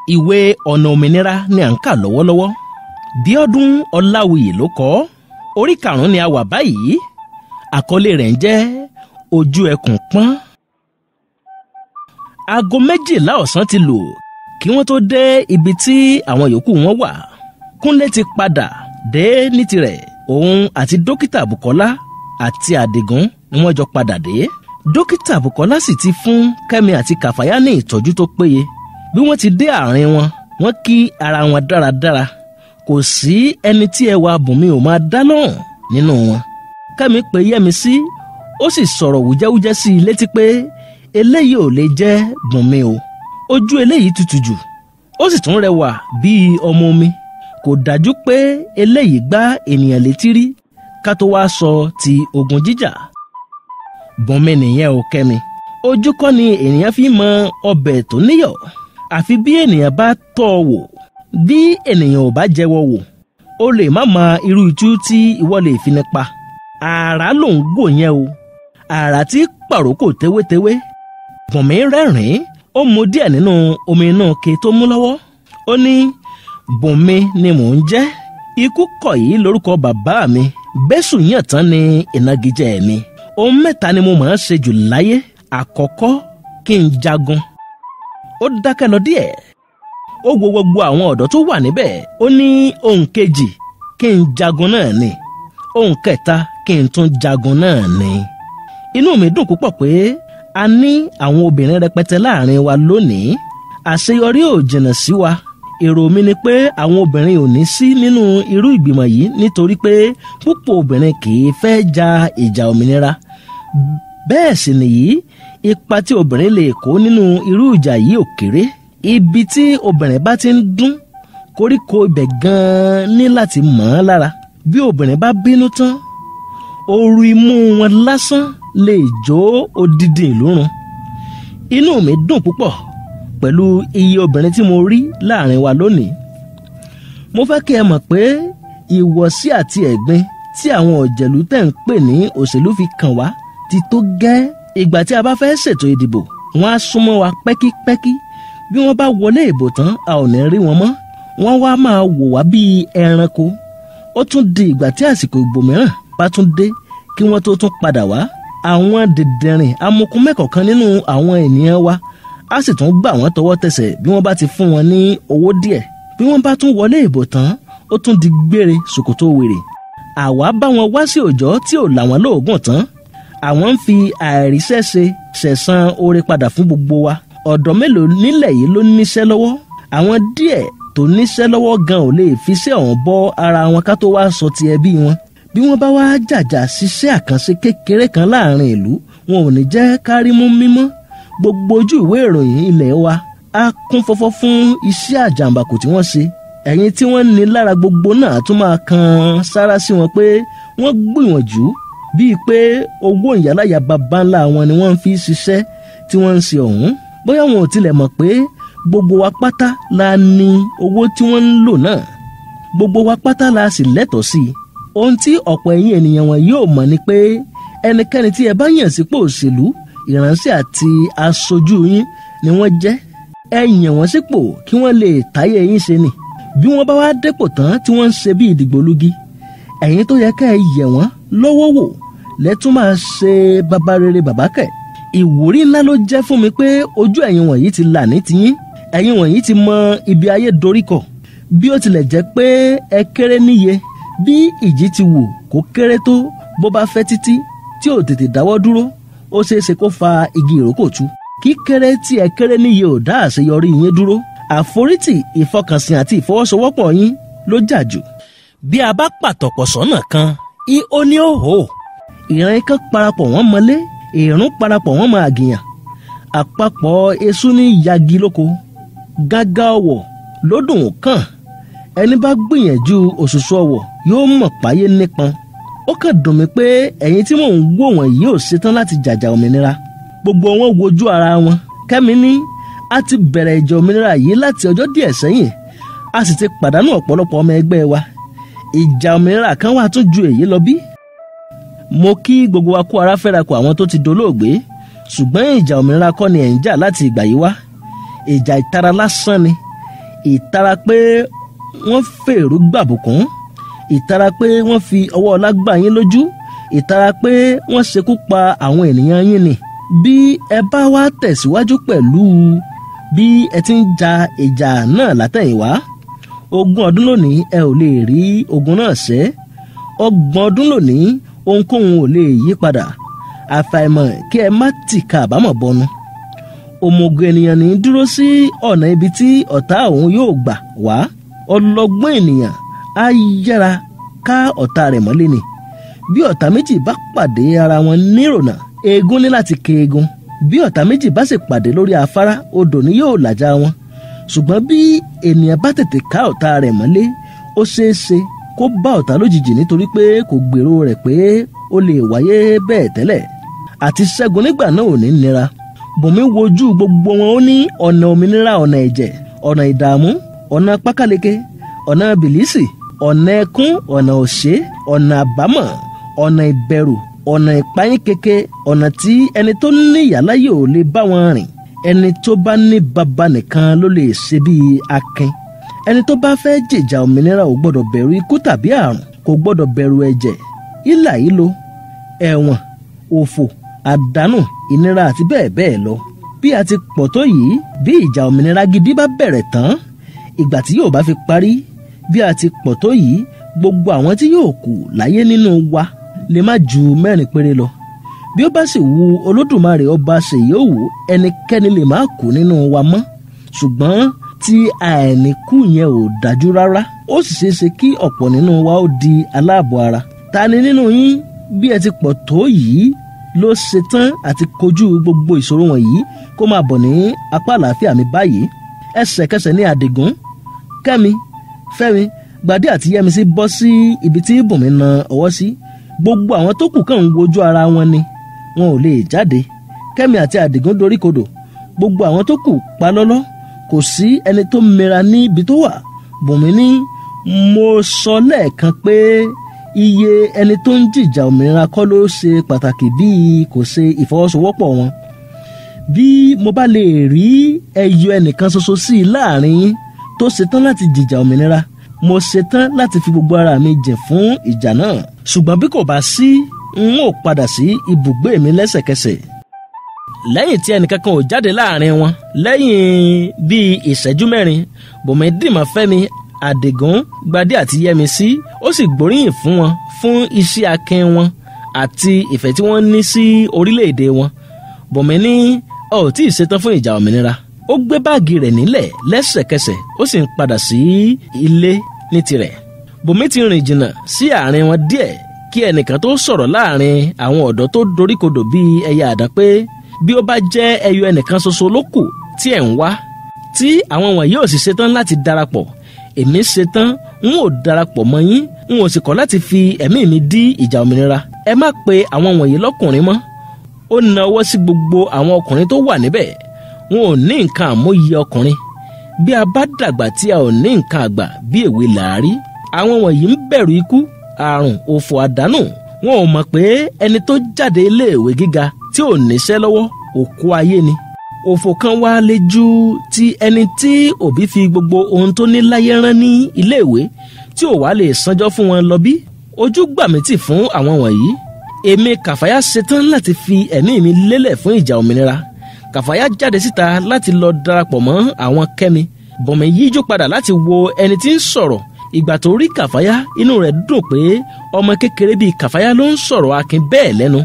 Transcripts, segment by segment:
ìwé ọ̀nà òmìnira ni à ń kà lọ́wọ́lọ́wọ́. Bíọ́dún Ọláwuyì ló kọ ọ́. Orí 5 ni a wà báyìí. Àkọlé rẹ̀ ń jẹ́ ojú ẹkùn pọ́n. Aago 12 ọ̀sán ti lù kí wọ́n tó dé ibi tí àwọn yòókù wọn wà. Kúnlé ti padà dé ní tirẹ̀. Òun àti dókítà Bùkọ́lá àti Àdìgún ni wọ́n jọ padà dé. Dókítà Bùkọ́lá sì ti fún Kẹ́mi àti Kàfáyá ní ìtọ́jú tó péye. Bí wọ́n ti dé àárín wọn, wọ́n kí ara wọn dáradára. Kò sí ẹni tí ẹwà Bùnmi ò máa dá lọ́rùn nínú wọn. Kẹ́mi pe Yẹ́misí, ó sì sọ̀rọ̀ wújẹ́wújẹ́ sí i létí pé eléyìí ò lè jẹ́ Bùnmi o. Ojú eléyìí tutù jù, ó sì tún rẹwà bíi ọmọ omi. Kò dájú pé eléyìí gbá ènìyàn létí rí ká tó wá sọ ti ogun jíjà. Bùnmi nìyẹn o Kẹ́mi. Ojú kọ́ ni ènìyàn fi mọ ọbẹ̀ tó níyọ̀. Àfi bí ènìyàn bá tọ́ ọ wò. Bí ènìyàn ò bá jẹ́wọ́ wò, ó lè má mọ irú itú tí ìwọ lè fi nípa. Àrá ló ń gbò yẹn o. Àrá tí pàrókò tewétewé. Bùnmi rẹ́rìn-ín, ó mu díẹ̀ nínú omi inú ke tó mú lọ́wọ́. Ó ní, Bùnmi ni mò ń jẹ́. Ikú kọ̀ yìí lórúkọ bàbá mi. Bẹ́sù yàn tán ni ìnagijẹ mi. Ohun 3 ni mo máa ń ṣe jù láyé. Àkọ́kọ́, kí n jagun. Ó dákẹ́ lọ díẹ̀. Ó wo gbogbo àwọn ọ̀dọ́ tó wà níbẹ̀. Ó ní ohun kejì, kí n jagun náà ni. Ohun kẹta, kí n tún jagun náà ni. Inú mi dùn púpọ̀ pé a ní àwọn obìnrin rẹpẹtẹ láàrin wa lónìí. Àṣeyọrí ò jìnnà sí wa. Èrò mi ni pé àwọn obìnrin ò ní sí nínú irú ìgbìmọ̀ yìí nítorí pé púpọ̀ obìnrin kì í fẹ́ ja ìjà òmìnira. Bẹ́ẹ̀ sì nìyí, ipa tí obìnrin lè kó nínú irú ìjà yìí ò kéré. Ibi tí obìnrin bá ti ń dún, koríko ibẹ̀ gan-an ní láti mọ̀ ọ́n lára. Bí obìnrin bá bínú tán, ooru imú wọn lásán lè jó odidi ìlú run. Inú mi dùn púpọ̀ pẹ̀lú iye obìnrin tí mo rí láàrin wa lónìí. Mo fẹ́ kí ẹ mọ̀ pé ìwọ̀sí àti ẹ̀gbin tí àwọn òjèlú tẹ̀ ń pè ní òṣèlú fi kàn wá ti tó gẹ́. Ìgbà tí a bá fẹ́ ṣètò ìdìbò, wọ́n á súnmọ́ wa pẹ́kípẹ́kí. Bí wọ́n bá wọlé ìbò tán, a ò ní rí wọn mọ́. Wọ́n wá máa wò wá bíi ẹranko. Ó tún di ìgbà tí àsìkò ìbò mìíràn bá tún dé kí wọ́n tó tún padà wá. Àwọn dìndìnrìn amukun mẹ́kọ̀ọ̀kan nínú àwọn ènìyàn wa á sì tún gbà wọ́n tọwọ́ tẹsẹ̀ bí wọ́n bá ti fún wọn ní owó díẹ̀. Bí wọ́n bá tún wọlé ìbò tán, ó tún di gbére ṣòkòtò wèrè. Àwa bá wọn wá sí òòjọ́ tí ò là wọ́n lóògùn tán. Àwọn ń fi àìríṣẹ́ṣe ṣẹ̀san oore padà fún gbogbo wa. Ọ̀dọ́ mélòó nílẹ̀ yìí ló níṣẹ́ lọ́wọ́? Àwọn díẹ̀ tó níṣẹ́ lọ́wọ́ gan ò lè fi iṣẹ́ ọ̀hún bọ́ ara wọn ká tó wá sọ ti ẹbí wọn. Bí wọ́n bá wá jàjà ṣiṣẹ́ àkànṣe kékeré kan láàrin ìlú, wọn ò ní jẹ́ kárí mú mímọ́. Gbogbo ojú ìwé ìròyìn ilẹ̀ wa á kún fọ́fọ́ fún iṣẹ́ àjàǹbàkù tí wọ́n ṣe. Ẹ̀yin tí wọ́n ní lára gbogbo náà tún máa kan sára sí wọn pé wọ́n gbìyànjú, bíi pé owó ìyálàyà bàbá ńlá wọn ni wọ́n fi ṣiṣẹ́ tí wọ́n ń ṣe ọ̀hún. Bóyá wọn ò tilẹ̀ mọ̀ pé gbogbo wa pátá la ní owó tí wọ́n ń lò náà. Gbogbo wa pátá la sì lẹ́tọ̀ọ́ sí i. Ohun tí ọ̀pọ̀ ẹ̀yin ènìyàn wọn yóò mọ̀ ni pé ẹnikẹ́ni tí ẹ bá yàn sípò òṣèlú, ìránṣẹ́ àti aṣojú yín ni wọ́n jẹ́. Ẹ yàn wọ́n sípò kí wọ́n lè táyé yín ṣe ni. Bí wọ́n bá wá dépò tán tí wọ́n ń ṣe bí ìdìgbòlugi, ẹ̀yin tó yẹ ká ẹ yẹ̀ wọ́n lọ́wọ́ wò lẹ́tún máa ṣe bàbá rere bàbá kẹ̀. Ìwúrí ńlá ló jẹ́ fún mi pé ojú ẹ̀yin wọ̀nyí ti là ní tiyín. Ẹ̀yin wọ̀nyí ti mọ ibi ayé doríkọ̀. Bí ó tilẹ̀ jẹ́ pé ẹ kéré níye, bí ìjì ti wù kó kéré tó, bó bá fẹ́ títí tí ò tètè dáwọ́ dúró, ó ṣeéṣe kó fa igi ìrókò tú. Kíkéré tí ẹ kéré níye ò dá àṣeyọrí yín dúró. Àforítì, ìfọkànsìn àti ìfọwọ́sowọ́pọ̀ yín ló jà jù. Bí a bá pàtọ̀pọ̀ sọ́nà kan, ó ní ó hò. Ìran kan parapọ̀ wọ́n mọ́lé, èrún parapọ̀ wọ́n máa gìyàn. Àpapọ̀ eṣú ní yagi lóko. Gágá ọwọ̀ lódùn kàn. Ẹni bá gbìyànjú òṣùṣù ọwọ̀ yóò mọ̀ páyé nípọn. Ó kàn dùn mí pé ẹ̀yin tí mò ń wò wọ̀nyí ò ṣetán láti jàjà òmìnira. Gbogbo wọn wojú ara wọn. Kẹ́mi ní a ti bẹ̀rẹ̀ ìjà òmìnira yìí láti ọjọ́ díẹ̀ sẹ́yìn. A sì ti pàdánù ọ̀pọ̀lọpọ̀ ọmọ ẹgbẹ́ wa. Ìjà òmìnira kan wà tún ju èyí lọ bí? Mo kí gbogbo wa kú ara fẹ́ra kù àwọn tó ti dolóògbé. Ṣùgbọ́n ìjà òmìnira kọ́ ni ẹ̀ ń jà láti ìgbà yìí wá. Ìjà ìtara lásán ni. ìtara pé wọ́n fèrú gbàbùkún, ìtara pé wọ́n fi ọwọ́ ọlá gbà yín lójú, ìtara pé wọ́n ṣekú pa àwọn ènìyàn yín ni. Bí ẹ bá wá tẹ̀síwájú pẹ̀lú bí ẹ ti ń ja ìjà náà látẹ̀yìnwá, 20 ọdún lónìí ẹ ò lè rí ogun náà ṣẹ́. 30 ọdún lónìí ohunkóhun ò lè yí padà, àfàìmọ̀ kí ẹ má tìka àbámọ̀ bọnu. Òmùgọ̀ ènìyàn ní dúró sí ọ̀nà ibi tí ọ̀tá òun yóò gbà wá. Ọlọ́gbọ́n ènìyàn á yára ká ọ̀tá rẹ̀ mọ́lé ni. Bí ọ̀tá méjì bá pàdé ara wọn nírònà, eégún ní láti ké eégún. Bí ọ̀tá méjì bá sì pàdé lórí afárá, odò ni yóò làjà wọn. Ṣùgbọ́n bí ènìyàn bá tètè ká ọ̀tá rẹ̀ mọ́lé, ó ṣeéṣe kó bá ọ̀tá lójijì nítorí pé kò gbèrò rẹ̀ pé ó lè wáyé bẹ́ẹ̀ tẹ́lẹ̀. Àti ṣẹ́gun nígbà náà ò ní nira. Bùnmi wojú gbogbo wọn, ó ní ọ̀nà òmìnira, ọ̀nà ẹ̀jẹ̀, ọ̀nà ìdààmú, ọ̀nà pákáleke, ọ̀nà bìlísì, ọ̀nà ẹkún, ọ̀nà òṣè, ọ̀nà àbámọ̀, ọ̀nà ìbẹ̀rù, ọ̀nà ìpayín keke, ọ̀nà tí ẹni tó ní ìyáláyé ò lè bá wọn rìn. Ẹni tó bá ní baba nìkan ló lè ṣe bí akin. Ẹni tó bá fẹ́ jìjà òmìnira ò gbọ́dọ̀ bẹ̀rù ikú tàbí àrùn, kò gbọ́dọ̀ bẹ̀rù ẹ̀jẹ̀, ìlà ìlò, ẹ̀wọ̀n, òfò, àdánù, ìnira àti bẹ́ẹ̀ bẹ́ẹ̀ lọ. Bí a ti pọ̀ tó yìí, bí ìjà òmìnira gidi bá bẹ̀rẹ̀ tán, ìgbà tí yóò bá fi parí, bí a ti pọ̀ tó yìí, gbogbo àwọn tí yóò kù láyé nínú wa lè má ju 4 péré lọ. Bí ó bá sì wu Olódùmarè ọba ṣèyí ó wù, ẹnikẹ́ni lè má kú nínú wa mọ́. Ṣùgbọ́n tí àìníkù yẹn ò dájú rárá, ó sì ṣeéṣe kí ọ̀pọ̀ nínú wa ó di aláàbọ̀ ara. Ta ni nínú yín, bí ẹ ti pọ̀ tó yìí, ló ṣetán àti kojú gbogbo ìṣòro wọ̀nyí kó máa bọ̀ ní apá àlàáfíà mi báyìí? Ẹsẹ̀kẹsẹ̀ ní Àdìgún, Kẹ́mi, Fẹ́mi, Gbadé àti Yẹ́misí bọ́ sí ibi tí Bùnmi na ọwọ́ sí. Gbogbo àwọn tó kù kàn ń wojú ara wọn ni, wọn ò lè jáde. Kẹ́mi àti Àdìgún doríkodò, gbogbo àwọn tó kù pa lọ́lọ́, kò sí ẹni tó mira níbi tó wà. Bùnmi ní, mo sọ lẹ́ẹ̀kan pé iye ẹni tó ń jìjà òmìnira kọ́ ló ṣe pàtàkì bí kò ṣe ìfọwọ́sowọ́pọ̀ wọn. Bí mo bá lè rí ẹyọ ẹnìkan ṣoṣo sí i láàrin yín tó ṣetán láti jìjà òmìnira, mo ṣetán láti fi gbogbo ara mi jìn fún ìjà náà. Ṣùgbọ́n bí kò bá sí, n ó padà sí ibùgbé mi lẹ́sẹ̀kẹsẹ̀. Lẹ́yìn tí ẹnìkankan ò jáde láàrin wọn, lẹ́yìn bíi ìṣẹ́jú 4, Bùnmi dìmọ̀ Fẹ́mi, Àdìgún, Gbadé àti Yẹ́misí, ó sì gbóríyìn fún wọn fún iṣẹ́ akin wọn àti ìfẹ́ tí wọ́n ní sí orílẹ̀-èdè wọn. Bùnmi ní ó tí ì ṣetán fún ìjà òmìnira. Ó gbé báàgì rẹ̀ nílẹ̀ lẹ́sẹ̀kẹsẹ̀, ó sì ń padà sí ilé ní tirẹ̀. Bùnmi ti rìn jìnnà sí àárín wọn díẹ̀ kí ẹnìkan tó sọ̀rọ̀ láàrin àwọn ọ̀dọ́ tó doríkodò bíi ẹyẹ àdán pé bí ó bá jẹ́ ẹyọ ẹnìkan ṣoṣo ló kù tí ẹ̀ ń wá, tí àwọn wọ̀nyí ò sì ṣetán láti darapọ̀, èmi ṣetán, n ò darapọ̀ mọ́ yín, n ò sì kọ̀ láti fi ẹ̀mí mi dí ìjà òmìnira. Ẹ má pe àwọn wọ̀nyí lọ́kùnrin mọ́. Ó na ọwọ́ sí gbogbo àwọn ọkùnrin tó wà níbẹ̀. Wọn ò ní nǹkan àmúyẹ ọkùnrin. Bí a bá dàgbà tí a ò ní nǹkan àgbà bí èwe làárí. Àwọn wọ̀nyí ń bẹ̀rù ikú, àrùn, òfò, àdánù. Wọn ò mọ̀ pé ẹni tó jáde iléèwé gíga tí ò níṣẹ́ lọ́wọ́, òkú ayé ni. Òfò kan wá lé ju ti ẹni tí òbí fi gbogbo ohun tó ní láyé rán ní iléèwé tí ò wá lè sanjọ́ fún wọn lọ bí. Ojú gbà mí tì fún àwọn wọ̀nyí. Èmi Kàfáyá ṣetán láti fi ẹ̀mí mi lélẹ̀ fún ìjà òmìnira. Kàfáyá jáde síta láti lọ darapọ̀ mọ́ àwọn Kẹ́mi. Bùnmi yíjú padà láti wo ẹni tí ń sọ̀rọ̀. Ìgbà tó rí Kàfáyá, inú rẹ̀ dùn pé ọmọ kékeré bíi Kàfáyá ló ń sọ̀rọ̀ akin bẹ́ẹ̀ lẹ́nu.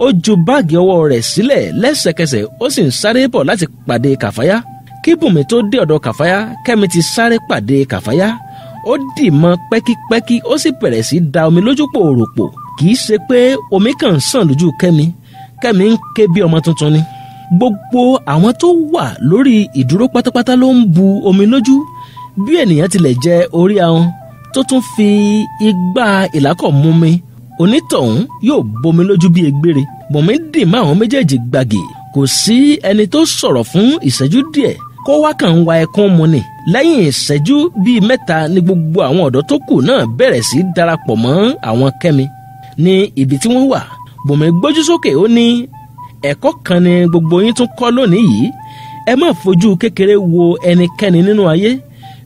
Ó ju báàgì ọwọ́ rẹ̀ sílẹ̀ lẹ́sẹ̀kẹsẹ̀, ó sì ń sáré bọ̀ láti pàdé Kàfáyá. Kí Bùnmi tó dé ọ̀dọ̀ Kàfáyá, Kẹ́mi ti sáré pàdé Kàfáyá. Ó dì mọ́ pẹ́kípẹ́kí, ó sì bẹ̀rẹ̀ sí da omi lójú pòròpò. Kì í ṣe pé omi kàn ń sàn lójú Kẹ́mi. Kẹ́mi ń ké bí ọmọ tuntun ni. Gbogbo àwọn tó wà lórí ìdúró pátápátá ló ń bu omi lójú. Bí ènìyàn tilẹ̀ jẹ orí ahọ́n tó tún fi igbá ìlákọ̀ mú mi, onítọ̀hún yóò bomi lójú bí egbére. Bùnmi dì mọ́ àwọn méjèèjì gbàgì. Kò sí ẹni tó sọ̀rọ̀ fún ìṣẹ́jú díẹ̀, kó wá kàn ń wa ẹkún mu ni. Lẹ́yìn ìṣẹ́jú bíi 3 ni gbogbo àwọn ọ̀dọ́ tó kù náà bẹ̀rẹ̀ sí darapọ̀ mọ́ àwọn Kẹ́mi ní ibi tí wọ́n wà. Bùnmi gbójú sókè, ó ní, ẹ̀kọ́ kan ni gbogbo yín tún kọ́ lónìí yìí. Ẹ má fojú kékeré wo ẹnikẹ́ni nínú ayé.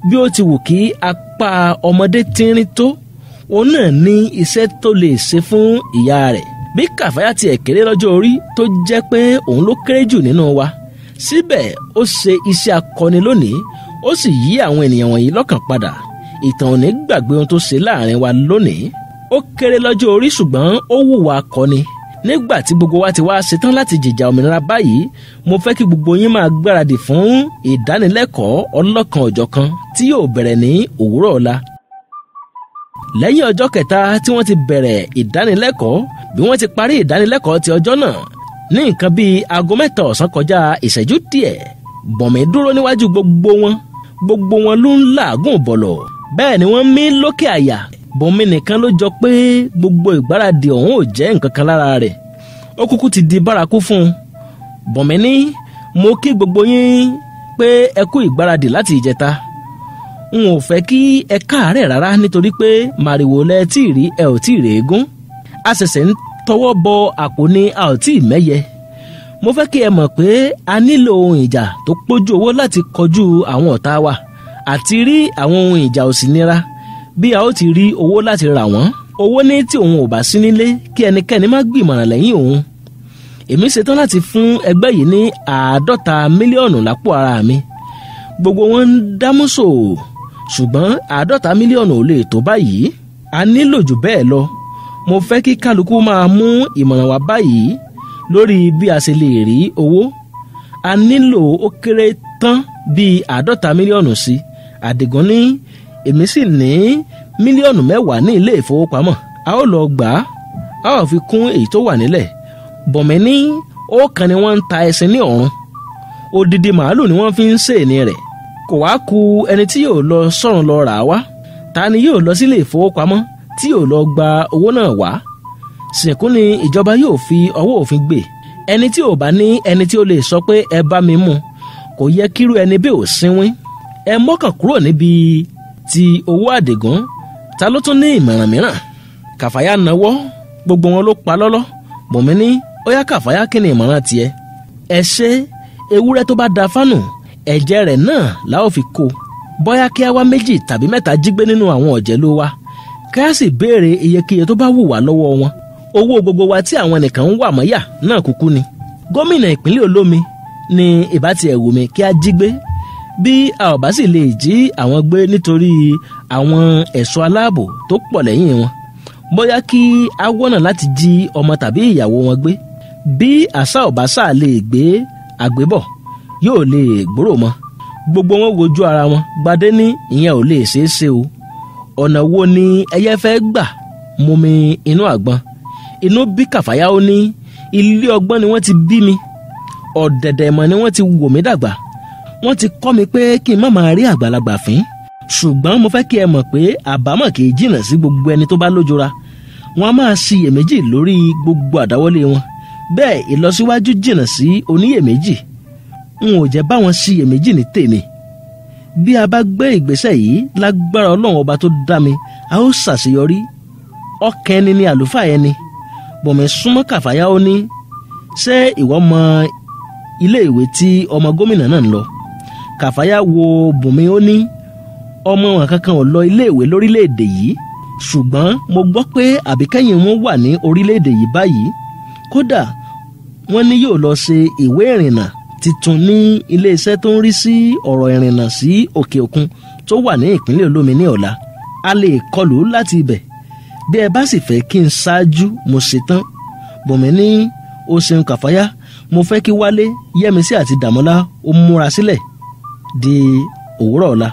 bí ó ti wù kí apá ọmọdé tínrín tó, òun náà ní iṣẹ́ tó lè ṣe fún ìyá rẹ̀. Bí Kàfáyá tiẹ̀ kéré lọ́jọ́ orí tó jẹ́ pé òun ló kéré jù nínú wa, síbẹ̀ ó ṣe iṣẹ́ akọni lónìí, ó sì yí àwọn ènìyàn wọ̀nyí lọ́kàn padà. Ìtàn ò ní gbàgbé ohun tó ṣe láàrin wa lónìí. Ó kéré lọ́jọ́ orí ṣùgbọ́n ó hùwà akọni. Nígbà tí gbogbo wa ti wá ṣetán láti jìjà òmìnira báyìí, mo fẹ́ kí gbogbo yín máa gbáradì fún ìdánilẹ́kọ̀ọ́ ọlọ́kan òjọ̀kan tí yóò bẹ̀rẹ̀ ní òwúrọ̀ ọ̀la. Lẹ́yìn ọjọ́ kẹta tí wọ́n ti bẹ̀rẹ̀ ìdánilẹ́kọ̀ọ́, bí wọ́n ti parí ìdánilẹ́kọ̀ọ́ ti ọjọ́ náà, ní nǹkan bíi aago 3 ọ̀sán kọjá ìṣẹ́jú díẹ̀, Bọ̀mí dúró níwájú gbogbo wọn ló ń làágùn bọ̀lọ̀, bẹ́ẹ̀ ni wọ́n mí lókè àyà. Bọ̀mí nìkan ló jọ pé gbogbo ìgbáradì ọ̀hún ò jẹ́ nǹkan kan lára rẹ̀, ó kúkú ti di bárakú fún un. Bọ̀mí ní, mo kí gbogbo yín pé ẹ kú ìgbáradì láti ìjẹta. N ò fẹ́ kí ẹ káàárẹ̀ rárá nítorí pé màrìwò lẹ tí ì rí ẹ ò tí ì rèégún. A ṣẹ̀ṣẹ̀ ń tọwọ́ bọ àpò ní a ò tí ì mẹ́yẹ. Mo fẹ́ kí ẹ mọ̀ pé a nílò ohun ìjà tó pójú owó láti kọjú àwọn ọ̀tá wa, àti rí àwọn ohun ìjà ò sì nira bí a ó ti rí owó láti rà wọ́n. Owó ní tí òun ò bá sí nílé kí ẹnikẹ́ni má gbìmọ̀ràn lẹ́yìn òun. Èmi ṣetán láti fún ẹgbẹ́ yìí ní 50 mílíọ̀nù lápò ara mi. Gbogbo wọn ń dámúso, ṣùgbọ́n 50 mílíọ̀nù ò lè tó báyìí. A nílò jù bẹ́ẹ̀ lọ. Mo fẹ́ kí kálukú máa mú ìmọ̀ràn wá báyìí lórí bí a ṣe lè rí owó. A nílò ó kéré tán bíi 50 mílíọ̀nù sí. Àdìgún ní, èmi sì ní mílíọ̀nù 10 ní ilé ìfowópamọ́. A ó lọ gbà á, a ó fi kún èyí tó wà nílẹ̀. Bọ̀mí ní, ó kan ni wọ́n ń ta ẹṣin ní ọ̀run, odidi màálù ni wọ́n fi ń ṣèní rẹ̀. Kò wá ku ẹni tí yóò lọ sọ́run lọ rà á wá. Ta ni yóò lọ sílé ìfowópamọ́ tí yóò lọ gba owó náà wá? Sìnkú ni ìjọba yóò fi ọwọ́ òfin gbé. Ẹni tí ò bá ní ẹni tí ó lè sọ pé ẹ bá mi mú, kò yẹ kírú ẹni bí ò sínwín. Ẹ mọ́kàn kúrò níbi ti owó Àdìgún. Ta ló tún ní ìmọ̀ràn mìíràn? Kàfáyá nawọ́, gbogbo wọn ló pa lọ́lọ́. Bọ̀mí ní, ó yá Kàfáyá, kí ni ìmọ̀ràn tiẹ̀? Ẹ ṣe ewúrẹ́ tó bá da fánù, ẹ̀jẹ̀ rẹ̀ náà la ó fi kó. Bóyá kí a wá 2 tàbí 3 jí gbé nínú àwọn ọ̀jẹ̀lú wa, kí a sì béèrè iyekíye tó bá wù wá lọ́wọ́ wọn. Owó gbogbo wa tí àwọn nìkan ń wà mọ́yà náà kúkú ni. Gómìnà ìpínlẹ̀ Olómi ni ìbá ti ẹ̀wù mi kí a jí gbé, bí a ò bá sì lè jí àwọn gbé nítorí àwọn ẹ̀ṣọ́ aláàbò tó pọ̀ lẹ́yìn wọn. Bóyá kí a wọ́nà láti jí ọmọ tàbí ìyàwó wọn gbé. Bí àṣà ò bá sáà lè gbé àgbébọ̀, yóò lè gbòòrò mọ́. Gbogbo wọn wojú ara wọn. Gbadé ní, ìyẹn ò lè ṣeé ṣe o. Ọ̀nà wo ni ẹyẹ fẹ́ gbà mumi inú àgbọn? Inú bí Kàfáyá, ó ní, ilé ọgbọ́n ni wọ́n ti bí mi, ọ̀dẹ̀dẹ̀ mọ̀ ni wọ́n ti wò mí dàgbà. Wọ́n ti kọ́ mi pé kí n má máa rí àgbàlagbà fín. Ṣùgbọ́n mo fẹ́ kí ẹ mọ̀ pé àbámọ̀ kì í jìnnà sí gbogbo ẹni tó bá lójora. Wọ́n á máa ṣiyèméjì lórí gbogbo àdáwọ́lé wọn. Bẹ́ẹ̀ ìlọsíwájú jìnnà sí oníyèméjì. N ò jẹ́ bá wọn ṣiyèméjì ní tèmi. Bí a bá gbé ìgbésẹ̀ yìí lágbára Ọlọ́run ọba tó dá mi, a ó ṣàṣeyọrí. Ọkàn ẹni ni àlùfáà ẹni. Bọ̀mí súnmọ́ Kàfáyá, ó ní, ṣé ìwọ mọ ilé ìwé tí ọmọ gómìnà náà ń lọ? Kàfáyá wo Bọ̀mí, ó ní, ọmọ wọn kankan ò lọ ilé ìwé lórílẹ̀‐èdè yìí, ṣùgbọ́n mo gbọ́ pé àbíkẹ́yìn wọn wà ní orílẹ̀‐èdè yìí báyìí. Kódà wọ́n ní yóò lọ ṣe ìwé ìrìnnà titun ní iléeṣẹ́ tó ń rí sí ọ̀rọ̀ ìrìnnà sí òkè òkun tó wà ní ìpínlẹ̀ Olómi ní ọ̀la. A lè kọlù láti ibẹ̀. Bí ẹ bá sì fẹ́ kí n ṣáájú, mo ṣetán. Bọ̀mí ní, ó ṣeun Kàfáyá, mo fẹ́ kí Wálé, Yẹ́misí àti Dàmọ́lá ó múra sílẹ̀ di òwúrọ̀ ọ̀la.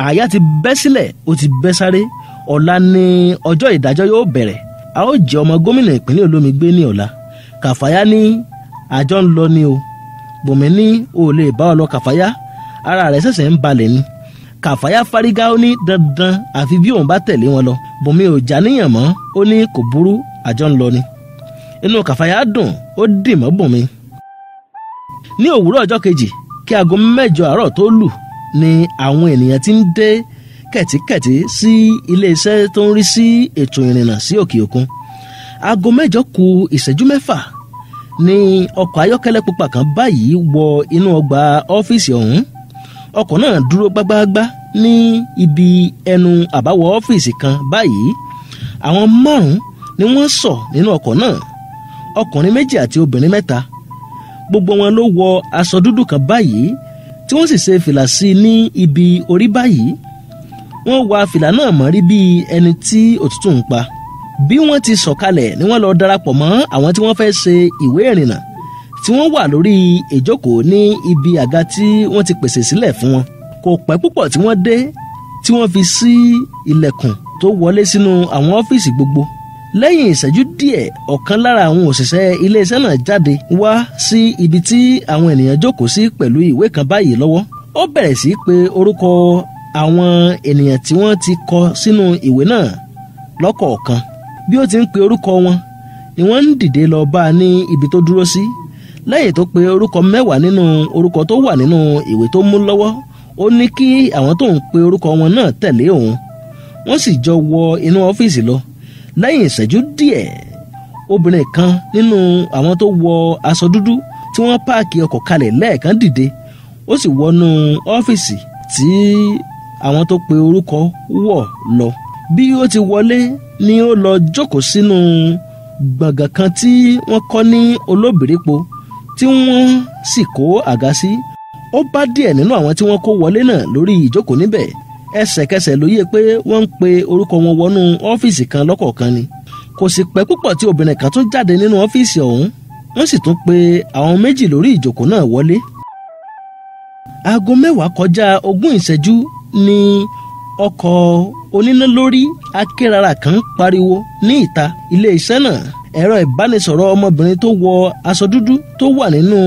Àyà ti bẹ́ sílẹ̀, ó ti bẹ́ sáré. Ọ̀la ni ọjọ́ ìdájọ́ yóò bẹ̀rẹ̀. A ó jẹ́ ọmọ gómìnà ìpínlẹ̀ Olómi gbé ní ọ̀la. Kàfáyá ní, àjọ ń lọ ni o. Bọ̀mí ní, o ò lè bá ọ lọ Kàfáyá, ara rẹ̀ ṣẹ̀ṣẹ̀ ń balẹ̀ ni. Kàfáyá fárígá, ó ní dandan àfi bí òun bá tẹ̀lé wọn lọ. Bọ̀mí ò já níyàn mọ́, ó ní kò burú, àjọ ń lọ ni. Inú Kàfáyá dùn, ó dì mọ́ Bọ̀mí. Ní òwúrọ̀ ọjọ́ kejì, kí aago 7 àárọ̀ tó lù, ni àwọn ènìyàn ti ń dé kẹ̀tíkẹ̀tí sí iléeṣẹ́ tó ń rí sí ètò ìrìnnà sí òkè òkun. Aago 7 kù ìṣẹ́jú 6 ni ọkọ̀ ayọ́kẹ́lẹ́ pupa kan báyìí wọ inú ọgbà ọ́fíìsì ọ̀hún. Ọkọ̀ náà dúró gbágbáágbá ní ibi ẹnu àbáwọ̀ ọ́fíìsì kan báyìí. Àwọn 5 ni wọ́n sọ̀ nínú ọkọ̀ náà, ọkùnrin 2 àti obìnrin 3. Gbogbo wọn ló wọ aṣọ dúdú kan báyìí tí wọ́n sì ṣe fìlà sí ní ibi orí báyìí. Wọ́n wa fìlà náà mọ́rí bí ẹni tí òtútù ń pa. Bí wọ́n ti sọ̀kalẹ̀ ni wọ́n lọ darapọ̀ mọ́ àwọn tí wọ́n fẹ́ ṣe ìwé ìrìnnà tí wọ́n wà lórí ìjókòó ní ibi àga tí wọ́n ti pèsè sílẹ̀ fún wọn. Kò pẹ́ púpọ̀ tí wọ́n dé tí wọ́n fi ṣí ilẹ̀kùn tó wọlé sínú àwọn ọ́fíìsì gbogbo. Lẹ́yìn ìṣẹ́jú díẹ̀, ọ̀kan lára àwọn òṣìṣẹ́ iléeṣẹ́ náà jáde wá sí ibi tí àwọn ènìyàn jókòó sí pẹ̀lú ìwé kan báyìí lọ́wọ́. Ó bẹ̀rẹ̀ sí pé orúkọ àwọn ènìyàn tí wọ́n ti kọ sínú ìwé náà lọ́kọ̀ọ̀kan. Bí ó ti ń pe orúkọ wọn ni wọ́n ń dìde lọ bá a ní ibi tó dúró sí. Lẹ́yìn tó pe orúkọ 10 nínú orúkọ tó wà nínú ìwé tó mú lọ́wọ́, ó ní kí àwọn tó ń pe orúkọ wọn náà tẹ̀lé òun. Wọ́n sì jọ wọ inú ọ́fíìsì lọ. Lẹ́yìn ìṣẹ́jú díẹ̀, obìnrin kan nínú àwọn tó wọ aṣọ dúdú tí wọ́n páàkì ọkọ̀ kalẹ̀ lẹ́ẹ̀kan dìde, ó sì wọnú ọ́fíìsì tí àwọn tó pe orúkọ wọ̀ lọ. Bí ó ti wọlé ni ó lọ jókòó sínú gbọ̀ngàn kan tí wọ́n kọ́ ní olóbìrípo tí wọ́n sì kó àga sí. Ó bá díẹ̀ nínú àwọn tí wọ́n kó wọlé náà lórí ìjókòó níbẹ̀. Ẹsẹ̀kẹsẹ̀ ló yé pé wọ́n ń pe orúkọ wọn wọnú ọ́fíìsì kan lọ́kọ̀ọ̀kan ni. Kò sì pẹ́ púpọ̀ tí obìnrin kan tún jáde nínú ọ́fíìsì ọ̀hún. Wọ́n sì tún pe àwọn 2 lórí ìjókòó náà wọlé. Aago 10 kọjá 20 ìṣẹ́jú ni ọkọ̀ oníná lórí akérara kan pariwo ní ìta ilé iṣẹ́ náà. Ẹ̀rọ ìbánisọ̀rọ̀ ọmọbìnrin tó wọ aṣọ dúdú tó wà nínú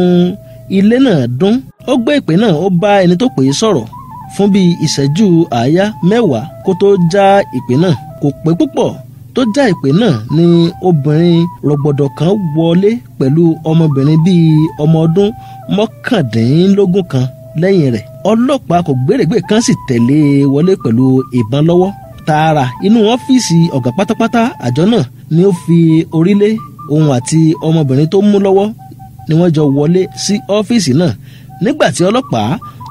ilé náà dún. Ó gbé ìpè náà, ó bá ẹni tó pè é sọ̀rọ̀ fún bí ìṣẹ́jú àáyá 10 kó tó já ìpè náà. Kò pẹ́ púpọ̀ tó já ìpè náà ni obìnrin rọ̀gbọ̀dọ̀ kan wọlé pẹ̀lú ọmọbìnrin bíi ọmọ ọdún 19 kan lẹ́yìn rẹ̀. Ọlọ́pàá kò gbèrègbè kan sì tẹ̀lé wọlé pẹ̀lú ìbọn lọ́wọ́. Tààrà inú ọ́fíìsì ọ̀gá pátápátá àjọ náà ni ó fi orílẹ̀. Òun àti ọmọbìnrin tó mú lọ́wọ́ ni wọ́n jọ wọlé sí ọ́fíìsì náà nígbà tí ọlọ́pàá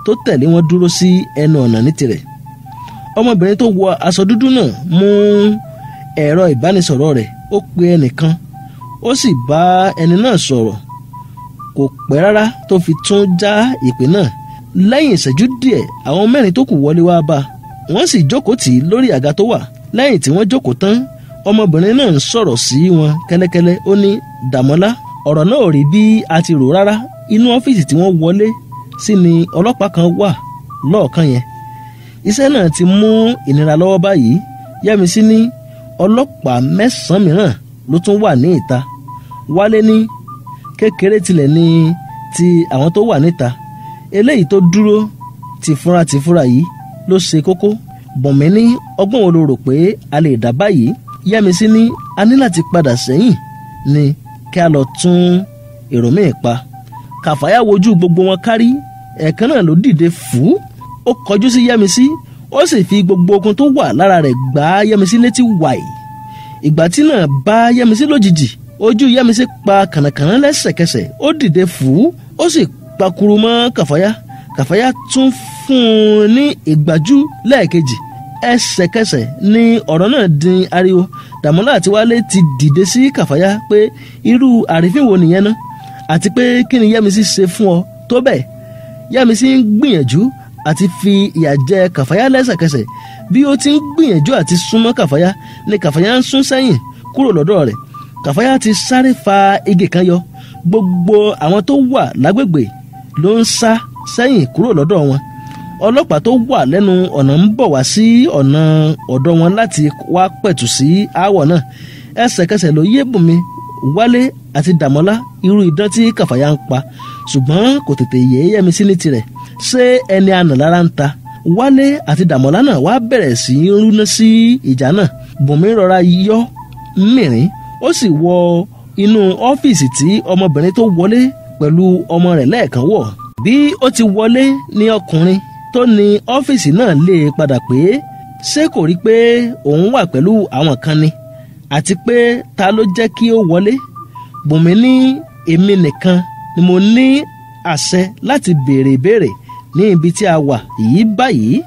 tó tẹ̀lé wọn dúró sí ẹnu ọ̀nà ní tirẹ̀. Ọmọbìnrin tó wọ aṣọ dúdú náà mú ẹ̀rọ ìbánisọ̀rọ̀ rẹ̀, ó pe ẹnìkan, ó sì bá ẹni náà sọ̀rọ̀. Kò pẹ́ rárá tó fi tún já ìpè náà. Lẹ́yìn ìṣẹ́jú díẹ̀, àwọn 4 tó kù wọlé wá bá. Wọ́n sì jókòó tì í lórí àga tó wà. Lẹ́yìn tí wọ́n jókòó tán, ọmọbìnrin náà ń sọ̀rọ̀ sí wọn kẹ́lẹ́kẹ́lẹ́. Ó ní, Dàmọ́lá, ọ̀rọ̀ náà ò rí bí a ti rò rárá. Inú ọ́fíìsì tí wọ́n wọlé sí ni ọlọ́pàá kan wà lọ́ọ̀kan yẹn. Iṣẹ́ náà ti mú ìnira lọ́wọ́ báyìí. Yẹ́misí ní ọlọ́pàá 9 mìíràn ló tún wà ní ìta. Wálé ní kékeré tilẹ̀ ní ti àwọn tó wà níta. Eléyìí tó dúró tìfura yìí ló ṣe kókó. Bọ̀mí ní ọgbọ́n wo ló rò pé a lè dá báyìí? Yẹ́misí ní a ní láti padà sẹ́yìn ni kí a lọ tún èrò míì pa. Kàfáyà wojú gbogbo wọn kárí. Ẹ̀ẹ̀kan náà ló dìde fú. Ó kọjú sí Yẹ́misí, ó sì fi gbogbo okun tó wà lára rẹ̀ gbá Yẹ́misí létí wàì. Ìgbà tí náà bá Yẹ́misí lójijì, ojú Yẹ́misí pa kànàkànà lẹ́sẹ̀kẹsẹ̀. Ó dìde fú, ó sì pakuru mọ́ Kàfáyà. Kàfáyà tún fún un ní ìgbájú lẹ́ẹ̀kejì. Ẹsẹ̀kẹsẹ̀ ni ọ̀rọ̀ náà di ariwo. Dàmọ́lá àti Wálé ti dìde sí Kàfáyà pé irú àrífín wo nìyẹn ná, àti pé kí ni Yẹ́misí ṣe fún ọ tó bẹ́ẹ̀. Yẹ́misí ń gbìyànjú àti fi ìyà jẹ Kàfáyà lẹ́sẹ̀kẹsẹ̀. Bí ó ti ń gbìyànjú àti súnmọ́ Kàfáyà ni Kàfáyà ń sún sẹ́yìn kúrò lọ́dọ̀ rẹ̀. Kàfáyà ti sáré fa igi kan yọ. Gbogbo àwọn tó wà lágbègbè ló ń sá sẹ́yìn kúrò lọ́dọ̀ wọn. Ọlọ́pàá tó wà lẹ́nu ọ̀nà ń bọ̀ wá sí ọ̀nà ọ̀dọ̀ wọn láti wá pẹ̀tù sí aáwọ̀ náà. Ẹsẹ̀kẹsẹ̀ ló yé Bùnmi, Wálé àti Dàmọ́lá irú idán tí Kàfáyà ń pa, ṣùgbọ́n kò tètè yé Yẹ́misí ní tirẹ̀. Ṣé ẹni àná lára ń ta? Wálé àti Dàmọ́lá náà wá bẹ̀rẹ̀ sí í rúná sí ìjà náà. Bùnmi rọra yọ mìírín, ó sì wọ inú ọ́fíìsì tí ọmọbìnrin tó wọlé pẹ̀lú ọmọ rẹ̀ lẹ́ẹ̀kan wọ̀. Bí ó ti wọlé ní ọkùnrin tó ní ọ́fíìsì náà lè padà pé ṣé kò rí pé òun wà pẹ̀lú àwọn kan ni, àti pé ta ló jẹ́ kí ó wọlé. Bùnmi ní èmi nìkan ni mo ní àṣẹ láti béèrè ìbéèrè ní ibi tí a wà yìí báyìí.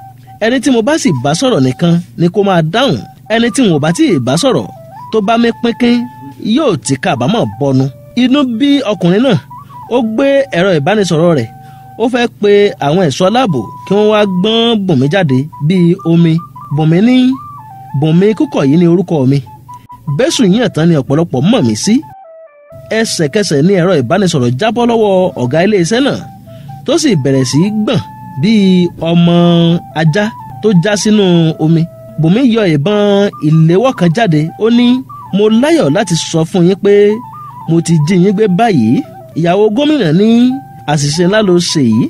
ẹni tí mo bá sì bá sọ̀rọ̀ nìkan ni kó máa dáhùn, ẹni tí mo bá tí ì bá sọ̀rọ̀ tó bá mi pínkín yóò ti kábàámọ̀ bọnu. Inú bí ọkùnrin náà, ó gbé ẹ̀rọ ìbánisọ̀rọ̀ rẹ̀, ó fẹ́ pe àwọn ẹ̀ṣọ́ aláàbò kí wọ́n wá gbọ́n Bùnmi jáde bíi omi. Bùnmi ní Bùnmi Kúkọ̀yí ni orúkọ mi, bẹ́sù yíyàn tán ni ọ̀pọ̀lọpọ̀ mọ̀ mí sí. Ẹsẹ̀kẹsẹ̀ ní ẹ̀rọ ìbánisọ̀rọ̀ jábọ́ lọ́wọ́ ọ̀gá iléeṣẹ́ náà tó sì bẹ̀rẹ̀ sí í gbọ̀n bíi ọmọ ajá tó já sínú omi. Bùnmi yọ ìbọn ìléwọ́ kan jáde, ó ní mo láyọ̀ láti sọ fún yín pé mo ti jí yín gbé báyìí. Ìyàwó gómìnà ní àṣìṣe ńlá ló ṣe yìí,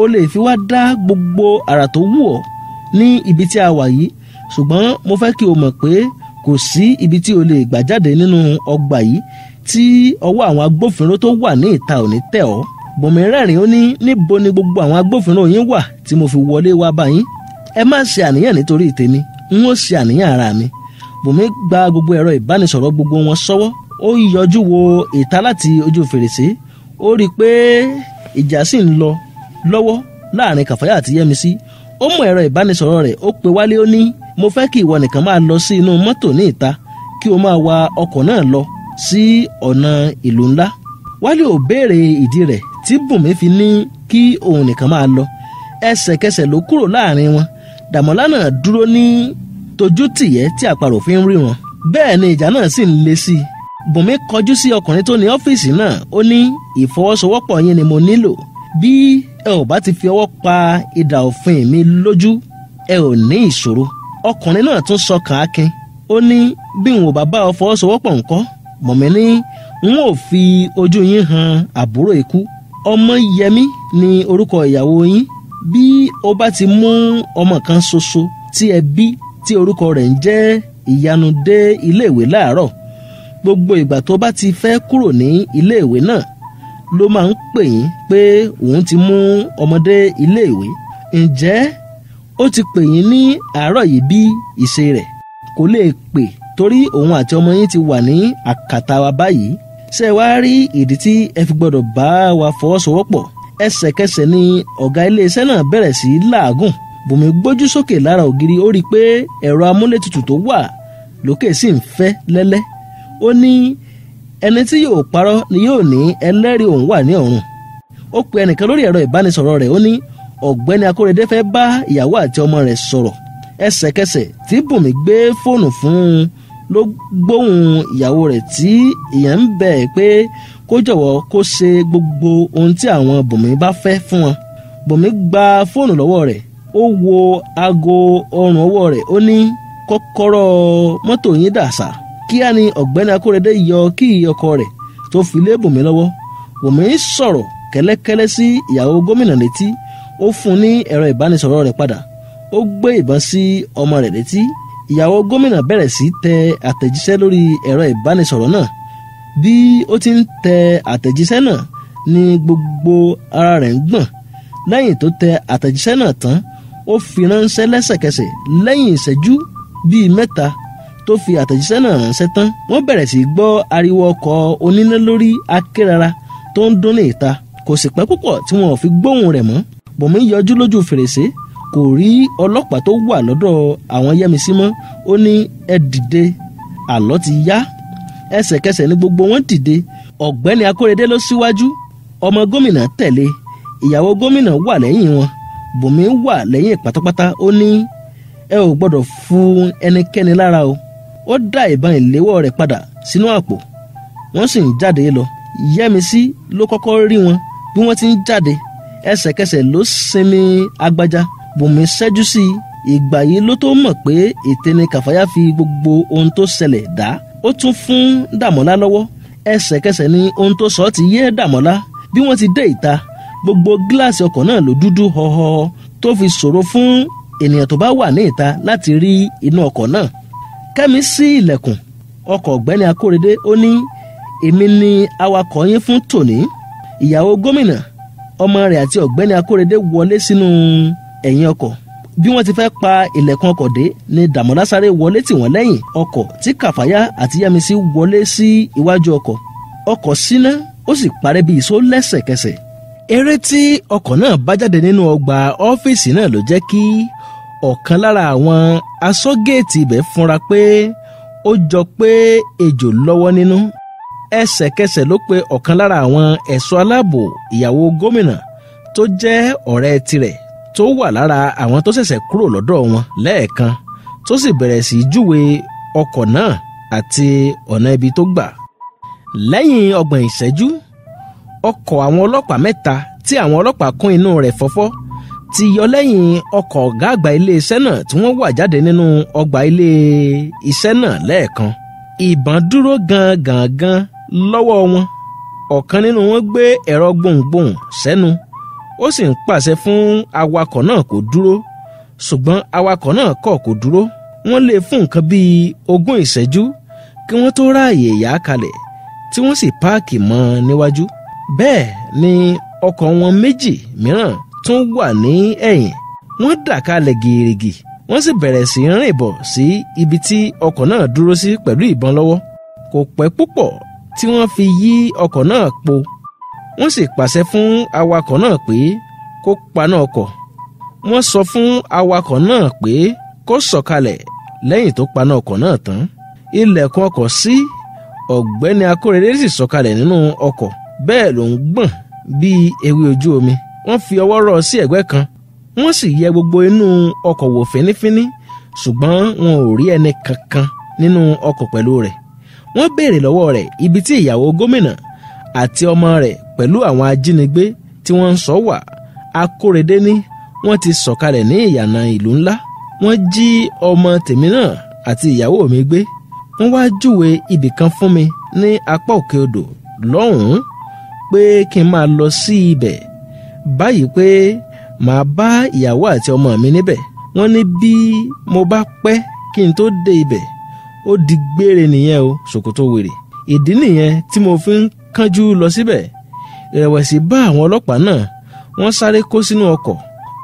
ó lè fi wá dá gbogbo àrà tó wù ọ́ ní ibi tí a wà yìí, ṣùgbọ́n mo fẹ́ kí o mọ̀ pé kò sí ibi tí o lè gbà jáde nínú ọgbà yìí tí ọwọ́ àwọn agbófinró tó wà ní ìta ò ní tẹ̀ ọ́. Bùnmi rẹ́rìn, ó ní níbo ni gbogbo àwọn agbófinró yín wà tí mo fi wọlé wá bá yín? Ẹ má ṣe àníyàn nítorí tèmi, n ó ṣe àníyàn ara mi. Bùnmi gba gbogbo ẹ̀rọ ìbánisọ̀rọ̀ gbogbo wọn sọ́wọ́, ó yọjú wo ìta láti ojú fèrèsé, ó rí i pé ìjà sì ń lọ lọ́wọ́ láàrin Kàfáyà àti Yẹ́misí. Ó mú ẹ̀rọ ìbánisọ̀rọ̀ rẹ̀, ó pe Wálé, ó ní mo fẹ́ kí ìwọ nìkan máa lọ sí inú mọ́tò ní ìta kí o máa wa ọkọ̀ náà lọ sí ọ̀nà ìlú ńlá. Wálé ò béèrè ìdí rẹ̀ tí Bùnmi fi ní kí òun nìkan máa lọ. Ẹsẹ̀kẹsẹ̀ ló kúrò láàrin wọn. Dàmọ́lá náà dúró ní tójú tìyẹ́ tí àparò fi ń ríran. Bẹ́ẹ̀ ni ìjà náà sì ń le sí i. Bùnmi kọjú sí ọkùnrin tó ní ọ́fíìsì náà, ó ní ìfọwọ́sowọ́pọ̀ yín ni mo nílò. Bí ẹ ò bá ti fi ọwọ́ pa idà òfin mi lójú, ẹ ò ní ìṣòro. Ọkùnrin náà tún sọkàn akin, ó ní bí n ò bá bá ọ fọwọ́sowọ́pọ̀ ńkọ́? Bùnmi ní n ó fi ojú yín hàn àbúrò ikú. Ọmọyẹmí ni orúkọ ìyàwó yín. Bí ó bá ti mú ọmọ kan ṣoṣo tí ẹ bí tí orúkọ rẹ̀ ń jẹ́ Ìyanu dé iléèwé láàárọ̀, gbogbo ìgbà tó bá ti fẹ́ kúrò ní iléèwé náà ló máa ń pè yín pé òun ti mú ọmọdé iléèwé. Ǹjẹ́ ó ti pè yín ní àárọ̀ yìí bí ìṣe rẹ̀? Kò lè pè torí òun àti ọmọ yín ti wà ní àkàtà wa báyìí. Ṣé wá rí ìdí tí ẹ fi gbọ́dọ̀ bá wa fọwọ́sowọ́pọ̀? Ẹsẹ̀kẹsẹ̀ ni ọ̀gá iléeṣẹ́ náà bẹ̀rẹ̀ sí làágùn. Bùnmi gbójú sókè lára ògiri, ó rí i pé ẹ̀rọ amúlétutù tó wà lókè sì ń fẹ́ lẹ́lẹ́. Ó ní ẹni tí yóò parọ́ ni yóò ní ẹlẹ́rìí òun wà ní ọ̀run. Ó pe ẹnìkan lórí ẹ̀rọ ìbánisọ̀rọ̀ rẹ̀, ó ní ọ̀gbẹ́ni Akóredé fẹ́ bá ìyàwó àti ọmọ rẹ̀ sọ̀rọ̀. Ẹsẹ̀kẹsẹ̀ tí Bùnmi gbé fóònù fún un ló gbóhùn ìyàwó rẹ̀ tí ìyẹn ń bẹ̀ pé kó jọ̀wọ́ kó ṣe gbogbo ohun tí àwọn Bùnmi bá fẹ́ fún wọn. Bùnmi gba fóònù lọ́wọ́ rẹ̀, ó wo aago ọrùn ọwọ́ rẹ̀, ó ní kọ́kọ́rọ́ mọ́tò yín dà sá. Kíá ni ọ̀gbẹ́ni Akóredé yọ kí ọkọ̀ rẹ̀ tó fi lé Bùnmi lọ́wọ́. Bùnmi sọ̀rọ̀ kẹ́lẹ́kẹ́lẹ́ sí ìyàwó gómìnà létí, ó fún un ní ẹ̀rọ ìbánisọ̀rọ̀ rẹ̀ padà, ó gbé ìbọn sí ọmọ rẹ̀ létí. Ìyàwó gómìnà bẹ̀rẹ̀ sí tẹ àtẹ̀jíṣẹ́ lórí ẹ̀rọ ìbánisọ̀rọ̀ náà. Bí ó ti ń tẹ àtẹ̀jíṣẹ́ náà ni gbogbo ara rẹ̀ ń gbọ̀n. Lẹ́yìn tó tẹ àtẹ̀jíṣẹ́ náà tán, ó fi ránṣẹ́ lẹ́sẹ̀kẹsẹ̀. Lẹ́yìn ìṣẹ́jú bíi 3 tó fi àtẹ̀jíṣẹ́ náà ránṣẹ́ tán, wọ́n bẹ̀rẹ̀ sí gbọ́ ariwo ọkọ̀ oníná lórí akérara tó ń dún ní ìta. Kò sì pẹ́ púpọ̀ tí wọn ò fi gbóhùn rẹ̀ mọ́. Bùnmi yọjú lójú fèrèsé, kò rí ọlọ́pàá tó wà lọ́dọ̀ àwọn Yẹ́misí mọ́. Ó ní ẹ dìde, àlọ́ ti yá. Ẹsẹ̀kẹsẹ̀ ni gbogbo wọn dìde. Ọ̀gbẹ́ni Akóredé ló síwájú, ọmọ gómìnà tẹ̀lé, ìyàwó gómìnà wà lẹ́yìn wọn, Bùnmi wà lẹ́yìn pátápátá. Ó ní ẹ ò gbọ́dọ̀ fún ẹnikẹ́ni lára o. Ó dá ìbọn ìléwọ́ rẹ̀ padà sínú àpò, wọ́n sì ń jáde lọ. Yẹ́misí ló kọ́kọ́ rí wọn bí wọ́n ti ń jáde. Ẹsẹ̀kẹsẹ̀ ló sinmi agbájá. Bùnmi ṣẹ́jú sí ìgbà yìí ló tó mọ̀ pé ète ni Kàfáyà fi gbogbo ohun tó ṣẹlẹ̀ dá. Ó tún fún Dàmọ́lá lọ́wọ́. Ẹsẹ̀kẹsẹ̀ ni ohun tó sọ ti yé Dàmọ́lá. Bí wọ́n ti dé ìta, gbogbo gíláàsì ọkọ̀ náà ló dúdú họ́họ́ tó fi ṣòro fún ènìyàn tó bá wà ní ìta láti rí inú ọkọ̀ náà. Kẹ́mi ṣí ilẹ̀kùn ọkọ̀ ọ̀gbẹ́ni Akóredé, ó ní èmi ni awakọ̀ yín fún tòní. Ìyàwó gómìnà, ọmọ rẹ̀ àti ọ̀gbẹ́ni Akóredé wọlé sínú ẹ̀yìn ọkọ̀. Bí wọ́n ti fẹ́ pa ilẹ̀kùn ọkọ̀ dé ni Dàmọ́lá sáré wọlé tì wọ́n lẹ́yìn ọkọ̀ tí Kàfáyà àti Yẹ́misí wọlé sí iwájú ọkọ̀. Ọkọ̀ síná, ó sì parẹ́ bí ìṣó lẹ́sẹ̀kẹsẹ̀. Eré tí ọkọ̀ náà bá jáde nínú ọgbà ọ́fíìsì náà ló jẹ́ kí ọ̀kan lára àwọn aṣọ́géètì ibẹ̀ fúnra pé ó jọ pé ejò lọ́wọ́ nínú. ẹsẹ̀kẹsẹ̀ ló pe ọ̀kan lára àwọn ẹ̀ṣọ́ aláàbò ìyàwó gómìnà tó jẹ́ ọ̀rẹ́ tirẹ̀ tó wà lára àwọn tó ṣẹ̀ṣẹ̀ kúrò lọ́dọ̀ wọn lẹ́ẹ̀kan, tó sì bẹ̀rẹ̀ sí í júwe ọkọ̀ náà àti ọ̀nà ibi tó gbà. lẹ́yìn 30 ìṣẹ́jú, ọkọ̀ àwọn ọlọ́pàá 3 tí àwọn ọlọ́pàá kún inú rẹ̀ fọ́fọ́ ti yọ lẹ́yìn ọkọ̀ ọ̀gá àgbà iléeṣẹ́ náà tí wọ́n wà jáde nínú ọgbà ilé iṣẹ́ náà lẹ́ẹ̀kan. ìbọn dúró gangan lọ́wọ́ wọn. ọ̀kan nínú wọn gbé ẹ̀rọ gbohùngbohùn sẹ́nu, ó sì ń pàṣẹ fún awakọ̀ náà kó dúró, ṣùgbọ́n awakọ̀ náà kọ̀ kó dúró. wọ́n lé fún nǹkan bíi 20 ìṣẹ́jú kí wọ́n tó ráàyè yà á kalẹ̀, tí wọ́n sì páàkì mọ́ níwájú. bẹ́ẹ̀ ni ọkọ̀ wọn 2 mìíràn tún wà ní ẹ̀yìn. wọ́n dà kalẹ̀ gìrìgì, wọ́n sì bẹ̀rẹ̀ sí rìn bọ̀ sí ibi tí ọkọ̀ náà dúró sí pẹ̀lú ìbọn lọ́wọ́. kò pẹ́ púpọ̀ tí wọ́n fi yí ọkọ̀ náà po. wọ́n sì pàṣẹ fún awakọ̀ náà pé kó paná ọkọ̀. wọ́n sọ fún awakọ̀ náà pé kó sọ̀kalẹ̀. lẹ́yìn tó paná ọkọ̀ náà tán, ilẹ̀kùn ọkọ̀ ṣí. ọ̀gbẹ́ni Akórèdé sì sọ̀kalẹ̀ nínú ọkọ̀, bẹ́ẹ̀ ló ń gbọ̀n bíi ewé ojú omi. wọ́n fi ọwọ́ rọ́ sí ẹ̀gbẹ́ kan, wọ́n sì yẹ gbogbo inú ọkọ̀ wò fínífíní, ṣùgbọ́n wọn ò rí ẹni kankan nínú ọkọ̀ pẹ̀lú rẹ̀. wọ́n béèrè lọ́wọ́ rẹ̀ ibi tí ìyàwó gómìnà àti ọmọ rẹ̀ pẹ̀lú àwọn ajínigbé tí wọ́n ń sọ wà. Akórèdé ní wọ́n ti sọ̀kalẹ̀ ní ìyànà ìlú ńlá. wọ́n jí ọmọ tèmi náà àti ìyàwó mi gbé. wọ́n wá júwe ibì kan fún mi ní apá òkè odò lọ́hùn-ún pé kí n máa lọ sí ibẹ̀ báyìí, pé màá bá ìyàwó àti ọmọ mi níbẹ̀. wọ́n ní bí mo bá pẹ́ kí n tó dé ibẹ̀, ó di gbére nìyẹn o, ṣòkòtò wèrè. ìdí nìyẹn tí mo fi ń kánjú lọ síbẹ̀. ìrẹ̀wẹ̀sì bá àwọn ọlọ́pàá náà, wọ́n sáré kó sínú ọkọ̀.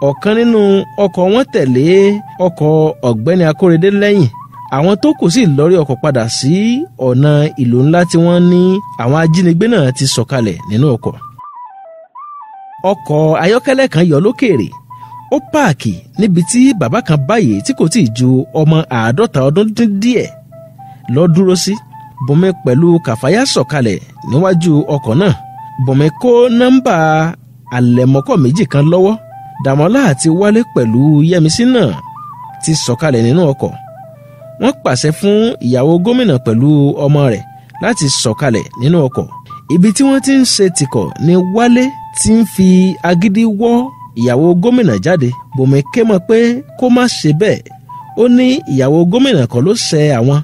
ọ̀kan nínú ọkọ̀ wọn tẹ̀lé ọkọ̀ ọ̀gbẹ́ni Akórèdé lẹ́yìn. àwọn tó kù sì lọ́rí ọkọ̀ padà sí ọ̀nà ìlú ńlá tí wọ́n ní àwọn ajínigbé náà ti sọ̀kalẹ̀ nínú ọkọ̀. ọkọ̀ ayọ́kẹ́lẹ́ kan yọ lókèèrè. ó páàkì níbi tí bàbá kan báyìí tí kò tíì ju ọmọ 50 ọdún dín díẹ̀ lọ dúró sí. Bùnmi pẹ̀lú Kàfáyá sọ̀kalẹ̀ níwájú ọkọ̀ náà. Bùnmi kó nọ́mbà àlẹ̀mọ́kọ̀ 2 kan lọ́wọ́. Dàmọ́lá àti Wálé pẹ̀lú Yẹ́misí náà ti sọ̀kalẹ̀ nínú ọkọ̀. wọ́n pàṣẹ fún ìyàwó gómìnà pẹ̀lú ọmọ rẹ̀ láti sọ̀kalẹ̀ nínú ọkọ̀. ibi tí wọ́n ti ń ṣe tìkọ̀ ni Wálé ti ń fi agídí wọ́ ìyàwó gómìnà jáde. Bùnmi ké mọ́ pé kó má ṣe bẹ́ẹ̀. ó ní ìyàwó gómìnà kọ́ ló ṣẹ àwọn,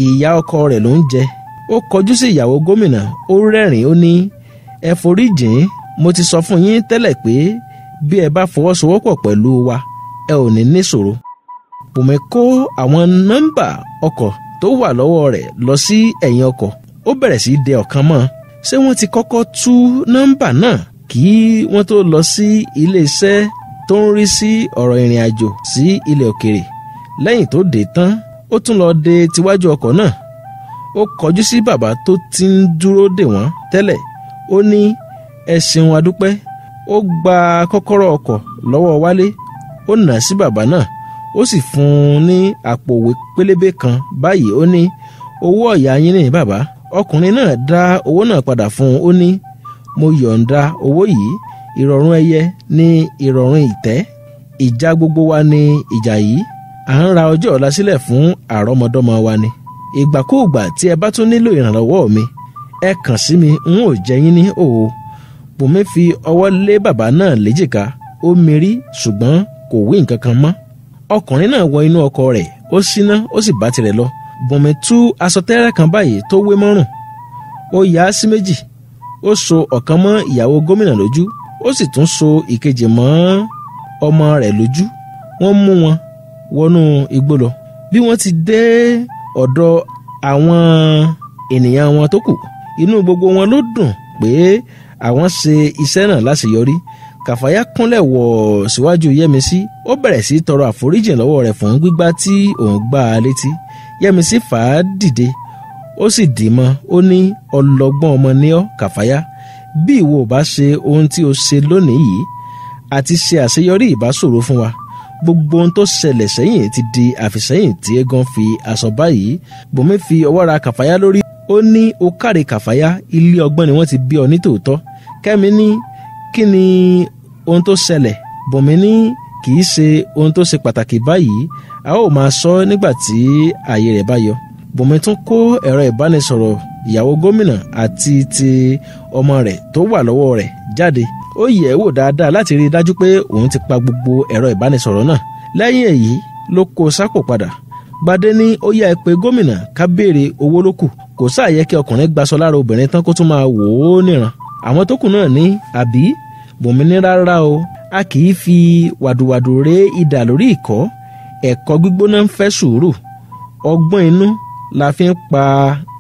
ìyá ọkọ rẹ̀ ló ń jẹ. ó kọjú sí ìyàwó gómìnà, ó rẹ́rìn-ín, ó ní ẹ forí jìn, mo ti sọ fún yín tẹ́lẹ̀ pé bí ẹ bá fọwọ́sowọ́pọ̀ pẹ̀lú wa ẹ ò ní níṣòro. Bùnmi kó àwọn nọ́mbà ọkọ̀ tó wà lọ́wọ́ rẹ̀ lọ sí ẹ̀yìn ọkọ̀. ó bẹ̀rẹ̀ sí dẹ ọ̀kan mọ́. ṣé wọ́n ti kọ́kọ́ tú nọ́mbà náà kí wọ́n tó lọ sí iléeṣẹ́ tó ń rí sí ọ̀rọ̀ ìrìn àjò sí ilẹ̀ òkèèrè? lẹ́yìn tó dé tán, ó tún lọ dé tíwájú ọkọ̀ náà. ó kọjú sí bàbá tó ti ń dúró dè wọ́n tẹ́lẹ̀. ó ní ẹ ṣeun adúpẹ́. ó gba kọ́kọ́rọ́ ọkọ̀ lọ́wọ́ Wálé, ó nà sí bàbá náà, ó sì fún un ní àpò òwe pélébé kan. báyìí ó ní owó ọ̀yà yín ní bàbá. ọkùnrin náà dá owó náà padà fún un. ó ní mo yọ̀ǹda owó yìí, ìrọ̀rùn ẹyẹ ní ìrọ̀rùn ìtẹ́, ìjà gbogbo wa ní ìjà yìí. à ń ra ọjọ́ ọ̀la sílẹ̀ fún àrọ́mọdọ́mọ wa ni. ìgbàkúùgbà tí ẹ bá tún nílò ìrànlọ́wọ́ mi, ẹ kàn sí mi, n ó jẹ yín ní òwò. Bùnmi fi ọwọ́ lé bàbá náà léjìká. ó mirí ṣùgbọ́n kò wí nǹkan kan mọ́. ọkùnrin náà wọ inú ọkọ̀ rẹ̀, ó ṣíná, ó sì bá tirẹ̀ lọ. Bùnmi tú aṣọ tẹ́rẹ́ kan báyìí tó wé mọ́rùn. ó yà á sí méjì. ó so ọ̀kan mọ́ ìyàwó gómìnà lójú, ó sì tún so ìkejì mọ́ ọmọ rẹ̀ lójú. wọ́n mú wọn wọnú igbó lọ. bí wọ́n ti dé ọ̀dọ̀ àwọn ènìyàn wọn tó kù, inú gbogbo wọn ló dùn pé àwọn ṣe iṣẹ́ náà láṣeyọrí. Kàfáyá kúnlẹ̀ wọ̀ síwájú Yẹ́misí. ó bẹ̀rẹ̀ sí tọrọ àforíjì lọ́wọ́ rẹ̀ fún gbígbá tí òun gbá a létí. Yẹ́misí fà á dìde, ó sì dì mọ́. ó ní ọlọ́gbọ́n ọmọ ní ọ́ Kàfáyá. bí ìwọ ò bá ṣe ohun tí o ṣe lónìí yìí, àti ṣe àṣeyọrí ìbá ṣòro fún wa. gbogbo ohun tó ṣẹlẹ̀ sẹ́yìn ti di àfìsẹ́yìn tí eégún fi aṣọ báyìí. Bùnmi fi ọwọ́ ra Kàfáyá lórí. Ó ní o káre Kàfáyá, ilé ọgbọ́n ni wọ́n ti bí ọ ní tòótọ́. Kẹ́mi ní kí ni ohun tó ṣẹlẹ̀? Bùnmi ní kì í ṣe ohun tó ṣe pàtàkì báyìí, a ó máa sọ nígbà tí ààyè rẹ̀ bá yọ. Bùnmi tún kó ẹ̀rọ ìbánisọ̀rọ̀ ìyàwó gómìnà àti ti ọmọ rẹ̀ tó wà lọ́wọ́ rẹ̀ jáde. Ó yẹ̀ ẹ́ wò dáadáa láti rí i dájú pé òun ti pa gbogbo ẹ̀rọ ìbánisọ̀rọ̀ náà. Lẹ́yìn èyí ló kó sápò padà. Gbadé ní ó yá ẹ pé gómìnà ká béèrè owó ló kù. Kò sáàyẹ kí ọkùnrin gbaṣọ lára obìnrin tán kó tún máa wò ó níran. Àwọn tó kù náà ní àbí? Bùnmi ní rárá o, a kì í fi wàdùwàdù ré idà lórí ìkọ́. Ẹ̀kọ́ gbígbóná ń fẹ́ sùúrù. Ọgbọ́n inú la fi ń pa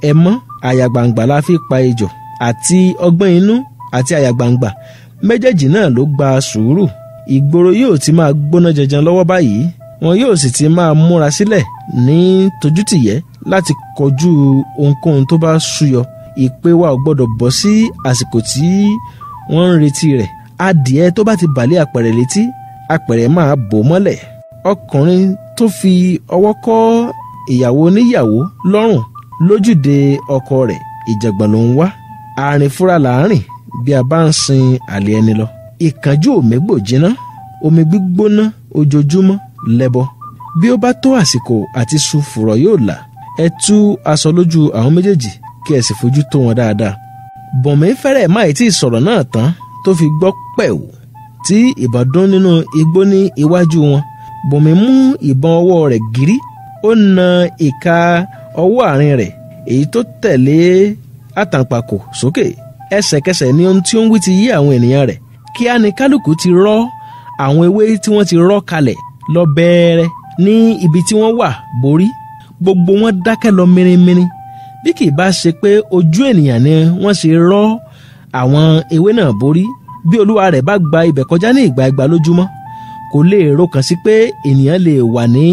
ẹmọ́, àyàgbàǹgbà la fi pa ejò. Àti ọgbọ́n inú àti àyàgbàǹgbà méjèèjì náà ló gba sùúrù. Ìgboro yóò ti máa gbóná janjan lọ́wọ́ báyìí. Wọn yóò sì ti máa múra sílẹ̀ ní tojútìyẹ́ láti kojú ohunkóhun tó bá súyọ. Ìpè wa ò gbọ́dọ̀ bọ́ sí àsìkò tí wọ́n ń retí rẹ̀. Adìẹ tó bá ti bàlẹ́ àpẹ̀rẹ̀ létí, àpẹ̀rẹ̀ máa bò mọ́lẹ̀. Ọkùnrin tó fi ọwọ́ kọ́ ìyàwó oníyàwó lọ́rùn lójúde ọkọ rẹ̀, ìjàngbọ̀n ló ń wá. Àrìn fúra làárìn bí a bá ń sin àlè ẹni lọ. Ìkánjú òmẹ́gbò jiná, omi gbígbóná ojoojúmọ́ lẹ́bọ. Bí ó bá tó àsìkò àti sun fùrọ̀ yóò là. Ẹ tú aṣọ lójú àwọn méjèèjì kí ẹ sì fojú tó wọn dáadáa. Bùnmi fẹ́rẹ̀ máì tí ì sọ̀rọ̀ náà tán tó fi gbọ́ pẹ̀wò tí ìbọn dún nínú igbó ní iwájú wọn. Bùnmi mú ìbọn ọwọ́ rẹ̀ gírí. Ó na ìka ọwọ́ àárín rẹ̀ èyí tó tẹ̀lé àtàǹpàkò sókè. Ẹsẹ̀kẹsẹ̀ ni ohun tí ó ń wí ti yí àwọn ènìyàn rẹ̀. Kíá ni kálukú ti rọ́ àwọn ewé tí wọ́n ti rọ́ kalẹ̀ lọ bẹ̀rẹ̀ ní ibi tí wọ́n wà borí. Gbogbo wọn dákẹ́ lọ mìrìmìrì. Bí kì í bá ṣe pé ojú ènìyàn ni wọ́n ṣe rọ́ àwọn ewé náà borí, bí olúwa rẹ̀ bá gba ibẹ̀ kọjá ní ìgbà lójúmọ́, kò lè rokàn sí pé ènìyàn lè wà ní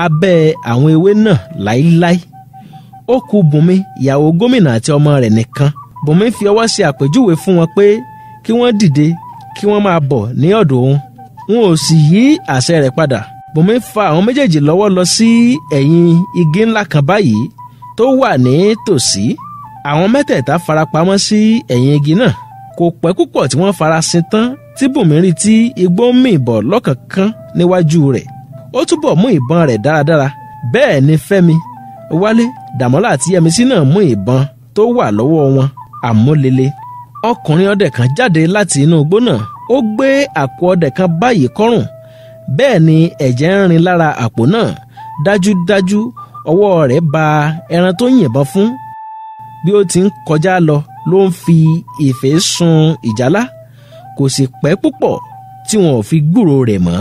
abẹ́ àwọn ewé náà láíláí. Ó kù Bùnmi, ìyàwó gómìnà àti ọmọ rẹ̀ nìkan. Bùnmi fi ọwọ́ ṣe àpèjúwe fún wọn pé kí wọ́n dìde kí wọ́n máa bọ̀ ní ọ̀dọ̀ òun. Wọn ò sì yí àṣẹ rẹ̀ padà. Bùnmi fa àwọn méjèèjì lọ́wọ́ lọ sí ẹ̀yìn igi ńlá kan báyìí tó wà ní tòsí. Àwọn mẹ́tẹ̀ẹ̀ta farapamọ́ sí ẹ̀yìn igi náà. Kò pẹ́ púpọ̀ tí wọ́n farasin tán tí Bùnmi rí tí igbó ń mì bọ̀ lọ́kànkán níwájú rẹ̀. Ó túbọ̀ mú ìbọn rẹ̀ dáradára. Bẹ́ẹ̀ ni Fẹ́mi, Wálé, Dàmọ́lá àti Yẹmisí náà mú ìbọn tó wà lọ́wọ́ wọn àmúlélé. Ọkùnrin ọdẹ kan jáde láti inú igbó náà. Ó gbé àpò ọdẹ kan báyìí kọ́rùn. Bẹ́ẹ̀ ni ẹ̀jẹ̀ ń rin lára àpò náà. Dájúdájú ọwọ́ rẹ̀ ba ẹran tó yìnbọn fún. Bí ó ti ń kọjá lọ ló ń fi ìfẹ́ sun ìjálá. Kò sì pẹ́ púpọ̀ tí wọn ò fi gbúròó rẹ̀ mọ́.